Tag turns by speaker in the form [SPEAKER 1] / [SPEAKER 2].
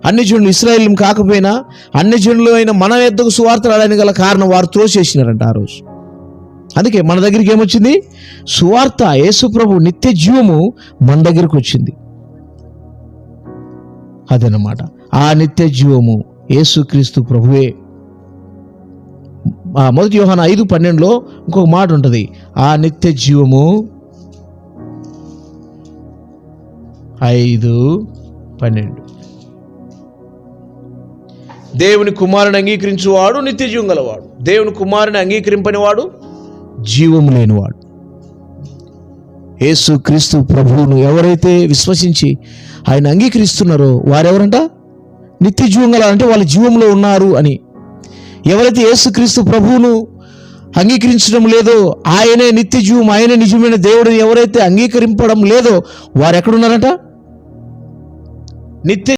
[SPEAKER 1] అన్ని జనులు ఇశ్రాయేలు కాకపోయినా అన్ని జనులు అయిన మన యొద్దకు సువార్త రావడానికి గల కారణం వారు త్రోసేసినారంట ఆ రోజు. అందుకే మన దగ్గరికి ఏమొచ్చింది? సువార్త, యేసు ప్రభు నిత్య జీవము మన దగ్గరికి వచ్చింది. అదనమాట ఆ నిత్య జీవము యేసుక్రీస్తు ప్రభువే. మొదటి యోహాను 5:12 ఇంకొక మాట ఉంటుంది, ఆ నిత్య జీవము 5:12 దేవుని కుమారుని అంగీకరించువాడు నిత్య జీవం గలవాడు, దేవుని కుమారుని అంగీకరింపని వాడు జీవము లేనివాడు. యేసు క్రీస్తు ప్రభువును ఎవరైతే విశ్వసించి ఆయన అంగీకరిస్తున్నారో వారెవరంట? నిత్య జీవం గల, అంటే వాళ్ళ జీవంలో ఉన్నారు అని. ఎవరైతే యేసు క్రీస్తు ప్రభువును అంగీకరించడం లేదో, ఆయనే నిత్య జీవం, ఆయనే నిజమైన దేవుడిని ఎవరైతే అంగీకరింపడం లేదో వారు ఎక్కడున్నారంట? నిత్య